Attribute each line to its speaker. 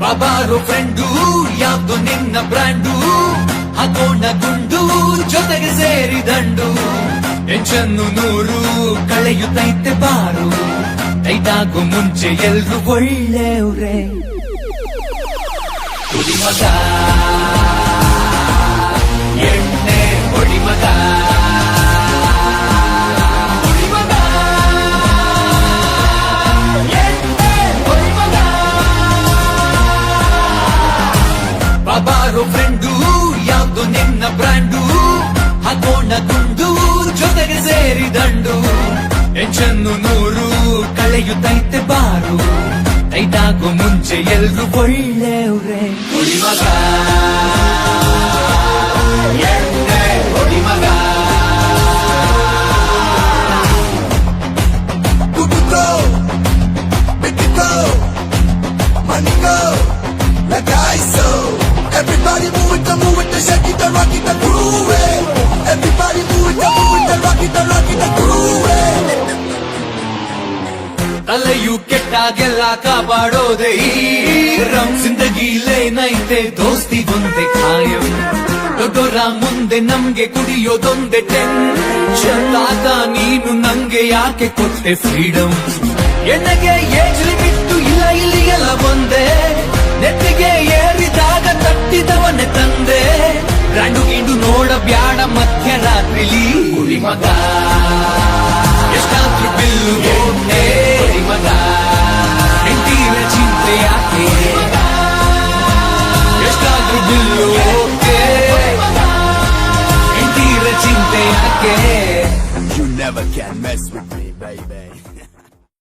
Speaker 1: ಬಾಬಾರೋ friend ಯಾವ್ದು ನಿನ್ನ brand ಹಾಕೋಣ ಗುಂಡು ಜೊತೆಗೆ ಸೇರಿ ದಂಡು ಟೆನ್ಷನ್ನು 100 ಕಳೆಯುತ್ತೈತೆ ಬಾರು ಟೈಟಾಗೋ ಮುಂಚೆ ಎಲ್ರು ಒಳ್ಳೆಯವ್ರೆ ಕುಡಿ ಮಗ ಎಣ್ಣೆ ಹೊಡಿ ಮಗ ಕುಡಿ ಮಗ ಎಣ್ಣೆ ಹೊಡಿ ಮಗ ಬಾಬಾರೋ ಫ್ರೆಂಡು ಯಾವ್ದು ನಿನ್ನ ಬ್ರ್ಯಾಂಡು ಹಾಕೋಣ ಗುಂಡು ಜೊತೆಗೆ ಸೇರಿ ದಂಡು ಟೆನ್ಷನ್ನು 100 ಕಳೆಯುತ್ತೈತೆ ಬಾರು ಟೈಟಾಗೋ ಮುಂಚೆ ಎಲ್ರು ಒಳ್ಳೆಯವ್ರೆ ಕುಡಿ ಮಗ ಎಣ್ಣೆ ಹೊಡಿ ಮಗ
Speaker 2: Everybody move it, shake it, rock it, groove it. Everybody move it, rock it, groove it.
Speaker 1: ತಲೆಯು ಕೆಟ್ಟಾಗೆಲ್ಲ ಕಾಪಾಡೋದೆ ಈ ರಂ ಜಿಂದಗಿಲೇನೈತೆ ದೋಸ್ತಿ ಒಂದೇ ಖಾಯಂ ದೊಡ್ಡೋರ ಮುಂದೆ ನಮ್ಗೆ ಕುಡಿಯೋದೊಂದೇ ಟೆನ್ಷನ್ ಆಗ ನೀನು ನಂಗೆ ಯಾಕೆ ಕೊಟ್ಟೆ ಫ್ರೀಡಮ್ ಎಣ್ಣೆಗೆ ಏಜ್ ಲಿಮಿಟ್ ಇಲ್ಲ ಇಲ್ಲಿ ಎಲ್ಲ ಒಂದೇ ನೆತ್ತಿಗೆ ಏರಿದಾಗ ತಟ್ಟಿದವನೇ ತಂದೆ ಬ್ರ್ಯಾಂಡು ಗಿಂಡು ನೋಡ ಬ್ಯಾಡ ಮಧ್ಯರಾತ್ರಿಲಿ ಕುಡಿ ಮಗ ಎಷ್ಟಾದ್ರೂ ಬಿಲ್ಲು